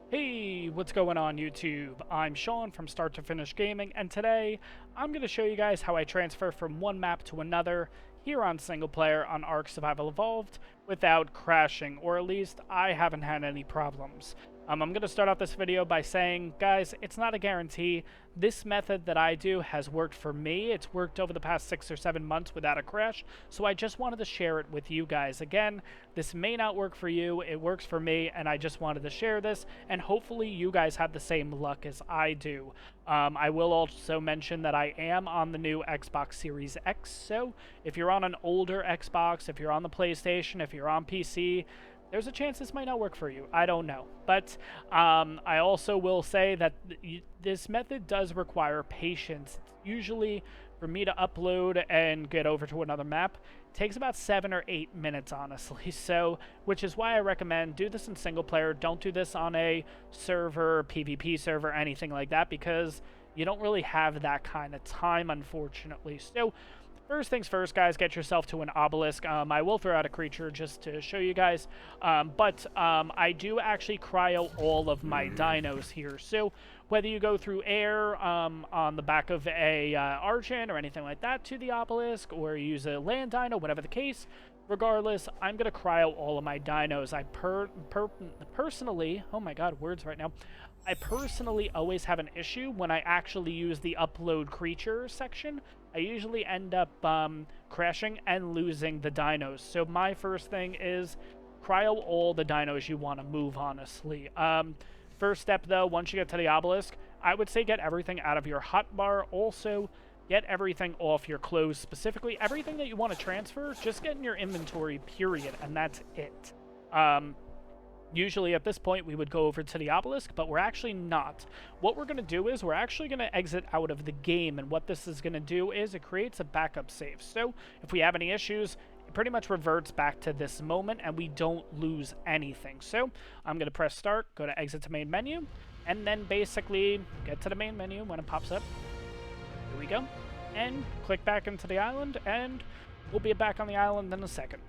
Hey, what's going on YouTube? I'm Sean from Start to Finish Gaming, and today I'm going to show you guys how I transfer from one map to another here on single player on ARK Survival Evolved without crashing, or at least I haven't had any problems. I'm going to start off this video by saying, guys, it's not a guarantee. This method that I do has worked for me. It's worked over the past 6 or 7 months without a crash, so I just wanted to share it with you guys. Again, this may not work for you, it works for me, and I just wanted to share this, and hopefully you guys have the same luck as I do. I will also mention that I am on the new Xbox Series X, so if you're on an older Xbox, if you're on the PlayStation, if you're on PC, there's a chance this might not work for you. I don't know. But I also will say that this method does require patience. Usually, for me to upload and get over to another map, takes about 7 or 8 minutes, honestly. So, which is why I recommend do this in single player. Don't do this on a server, PvP server, anything like that, because you don't really have that kind of time, unfortunately. So, first things first, guys, get yourself to an obelisk. I will throw out a creature just to show you guys, but I do actually cryo all of my dinos here. So whether you go through air on the back of a Argent or anything like that to the obelisk, or you use a land dino, whatever the case, regardless, I'm going to cryo all of my dinos. I personally, oh my god, words right now. I personally always have an issue when I actually use the upload creature section. I usually end up crashing and losing the dinos. So my first thing is cryo all the dinos you want to move, honestly. First step, though, once you get to the obelisk, I would say get everything out of your hotbar. Also, get everything off your clothes. Specifically, everything that you want to transfer, just get in your inventory, period, and that's it. Usually at this point we would go over to the obelisk, but we're actually not. What we're going to do is we're actually going to exit out of the game, and what this is going to do is it creates a backup save. So if we have any issues, it pretty much reverts back to this moment and we don't lose anything. So I'm going to press start, go to exit to main menu, and then basically get to the main menu when it pops up. Here we go. And click back into the island, and we'll be back on the island in a second.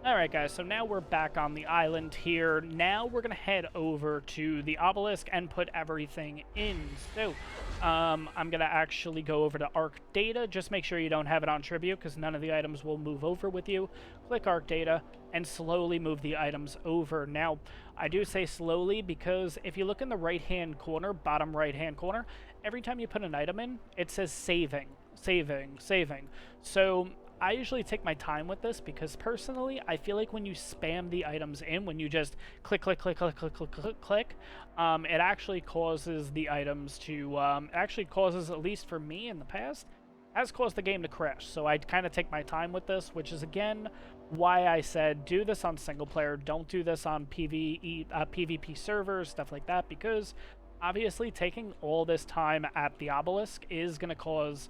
Alright guys, so now we're back on the island here. Now we're going to head over to the obelisk and put everything in. So, I'm going to actually go over to ARK data. Just make sure you don't have it on tribute, because none of the items will move over with you. Click ARK data and slowly move the items over. Now, I do say slowly because if you look in the right-hand corner, bottom right-hand corner, every time you put an item in, it says saving, saving, saving. So I usually take my time with this because personally, I feel like when you spam the items in, when you just click, click, click, click, click, click, click, click, it actually causes the items to, actually causes, at least for me in the past, has caused the game to crash. So I kind of take my time with this, which is again why I said do this on single player. Don't do this on PvP servers, stuff like that, because obviously, taking all this time at the obelisk is going to cause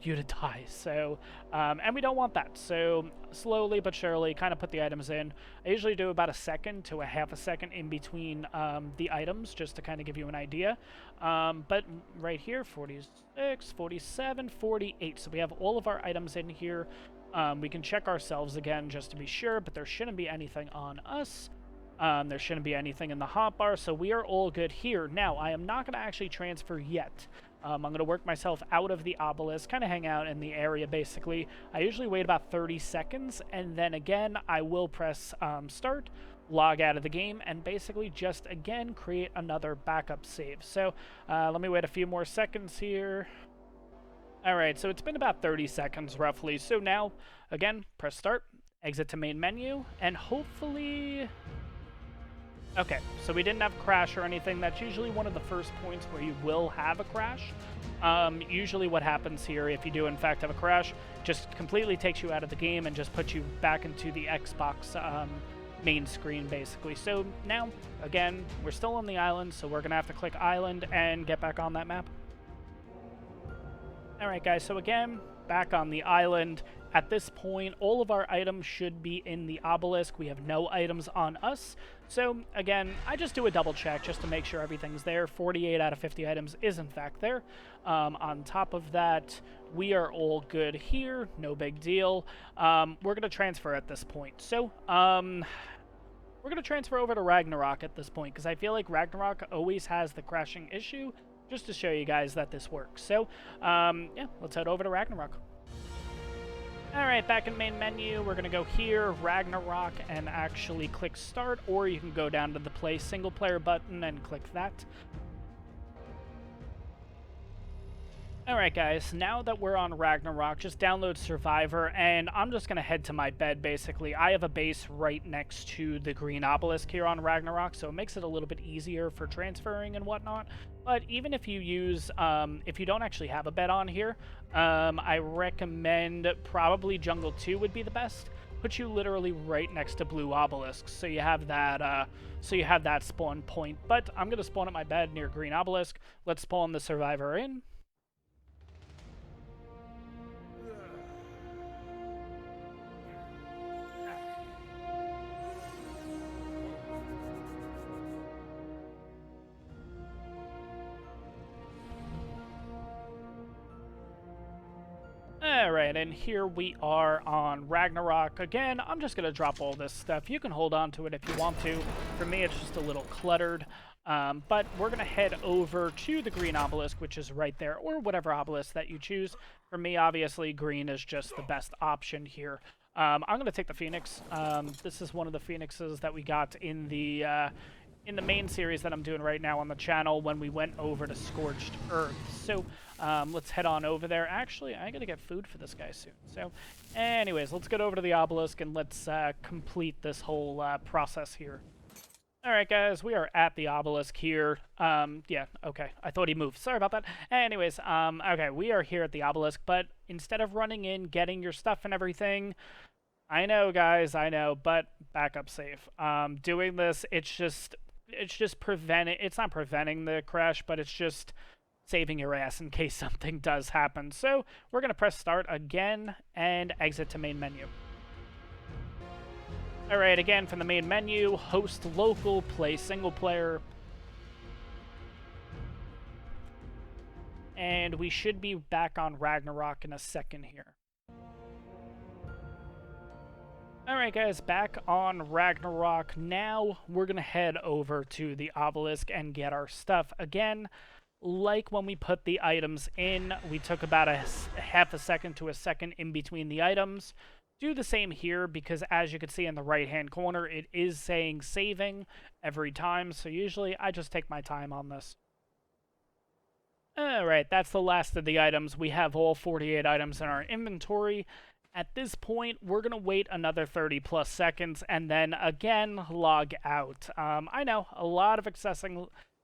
you to die. So, and we don't want that. So, slowly but surely, kind of put the items in. I usually do about a second to a half a second in between the items, just to kind of give you an idea. But right here, 46, 47, 48. So we have all of our items in here. We can check ourselves again just to be sure, but there shouldn't be anything on us. There shouldn't be anything in the hotbar, so we are all good here. Now, I am not going to actually transfer yet. I'm going to work myself out of the obelisk, kind of hang out in the area, basically. I usually wait about 30 seconds, and then again, I will press start, log out of the game, and basically just, again, create another backup save. So, let me wait a few more seconds here. Alright, so it's been about 30 seconds, roughly. So now, again, press start, exit to main menu, and hopefully... Okay, so we didn't have a crash or anything. That's usually one of the first points where you will have a crash. Usually what happens here, if you do in fact have a crash, just completely takes you out of the game and just puts you back into the Xbox main screen, basically. So now, again, we're still on the island, so we're going to have to click island and get back on that map. Alright guys, so again, back on the island. At this point, all of our items should be in the obelisk. We have no items on us. So, again, I just do a double check just to make sure everything's there. 48 out of 50 items is, in fact, there. On top of that, we are all good here. No big deal. We're going to transfer at this point. So, we're going to transfer over to Ragnarok at this point, because I feel like Ragnarok always has the crashing issue, just to show you guys that this works. So, yeah, let's head over to Ragnarok. Alright, back in main menu, we're going to go here, Ragnarok, and actually click Start, or you can go down to the Play Single Player button and click that. Alright guys, now that we're on Ragnarok, just download Survivor, and I'm just going to head to my bed, basically. I have a base right next to the green obelisk here on Ragnarok, so it makes it a little bit easier for transferring and whatnot. But even if you use, if you don't actually have a bed on here, I recommend probably Jungle 2 would be the best. Put you literally right next to blue obelisks, so you have that, spawn point. But I'm going to spawn at my bed near green obelisk. Let's spawn the Survivor in. Alright, and here we are on Ragnarok. Again, I'm just going to drop all this stuff. You can hold on to it if you want to. For me, it's just a little cluttered. But we're going to head over to the green obelisk, which is right there, or whatever obelisk that you choose. For me, obviously, green is just the best option here. I'm going to take the Phoenix. This is one of the Phoenixes that we got in the main series that I'm doing right now on the channel when we went over to Scorched Earth. So let's head on over there. Actually, I gotta get food for this guy soon. So anyways, let's get over to the obelisk and let's complete this whole process here. Alright guys, we are at the obelisk here. Yeah, okay, I thought he moved. Sorry about that. Anyways, okay, we are here at the obelisk, but instead of running in, getting your stuff and everything, I know guys, I know, but back up safe. Doing this, it's just preventing, it's not preventing the crash, but it's just saving your ass in case something does happen. So we're going to press start again and exit to main menu. Alright, again from the main menu, host local, play single player. And we should be back on Ragnarok in a second here. Alright guys, back on Ragnarok. Now we're going to head over to the obelisk and get our stuff. Again, like when we put the items in, we took about a half a second to a second in between the items. Do the same here because as you can see in the right hand corner, it is saying saving every time. So usually I just take my time on this. Alright, that's the last of the items. We have all 48 items in our inventory. At this point, we're going to wait another 30 plus seconds and then again log out. I know, a lot of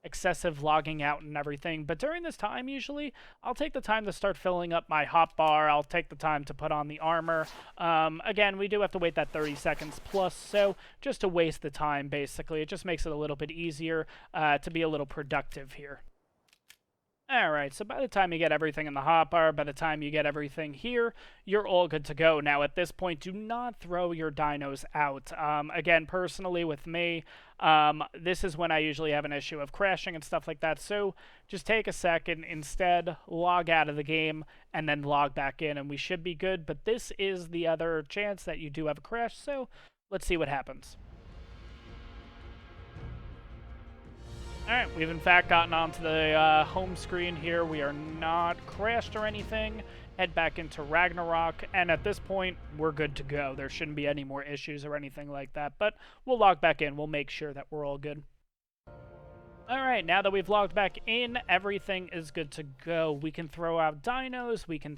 excessive logging out and everything, but during this time usually, I'll take the time to start filling up my hotbar. I'll take the time to put on the armor. Again, we do have to wait that 30 seconds plus, so just to waste the time basically. It just makes it a little bit easier to be a little productive here. Alright, so by the time you get everything in the hotbar, by the time you get everything here, you're all good to go. Now, at this point, do not throw your dinos out. Again, personally, with me, this is when I usually have an issue of crashing and stuff like that, so just take a second, instead, log out of the game, and then log back in, and we should be good, but this is the other chance that you do have a crash, so let's see what happens. Alright, we've in fact gotten onto the home screen here. We are not crashed or anything. Head back into Ragnarok, and at this point, we're good to go. There shouldn't be any more issues or anything like that, but we'll log back in. We'll make sure that we're all good. Alright, now that we've logged back in, everything is good to go. We can throw out dinos, we can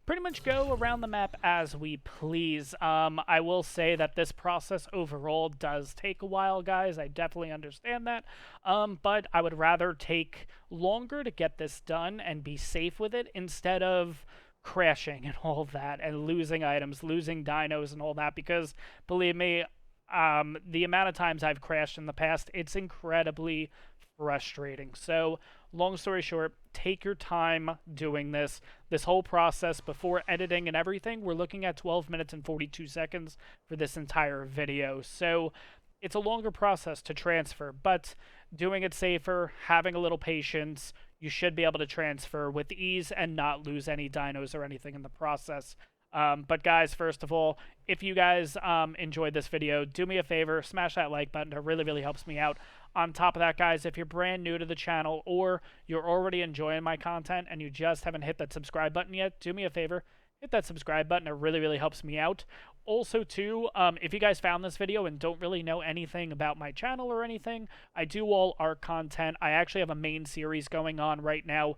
pretty much go around the map as we please. I will say that this process overall does take a while, guys. I definitely understand that. But I would rather take longer to get this done and be safe with it instead of crashing and all that and losing items, losing dinos and all that, because believe me, the amount of times I've crashed in the past, it's incredibly frustrating. So, long story short, take your time doing this whole process before editing and everything. We're looking at 12 minutes and 42 seconds for this entire video. So, it's a longer process to transfer, but doing it safer, having a little patience, you should be able to transfer with ease and not lose any dinos or anything in the process. But guys, first of all, if you guys enjoyed this video, do me a favor, smash that like button. It really, really helps me out. On top of that, guys, if you're brand new to the channel or you're already enjoying my content and you just haven't hit that subscribe button yet, do me a favor, hit that subscribe button. It really, really helps me out. Also, too, if you guys found this video and don't really know anything about my channel or anything, I do all ARK content. I actually have a main series going on right now.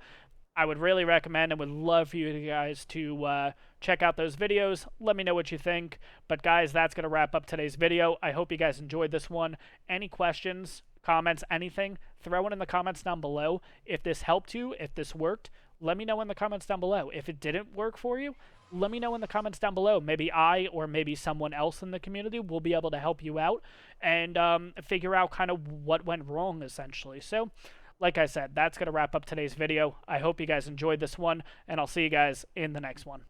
I would really recommend and would love for you guys to check out those videos. Let me know what you think. But guys, that's going to wrap up today's video. I hope you guys enjoyed this one. Any questions, comments, anything, throw it in the comments down below. If this helped you, if this worked, let me know in the comments down below. If it didn't work for you, let me know in the comments down below. Maybe I or maybe someone else in the community will be able to help you out and figure out kind of what went wrong, essentially. So, like I said, that's going to wrap up today's video. I hope you guys enjoyed this one, and I'll see you guys in the next one.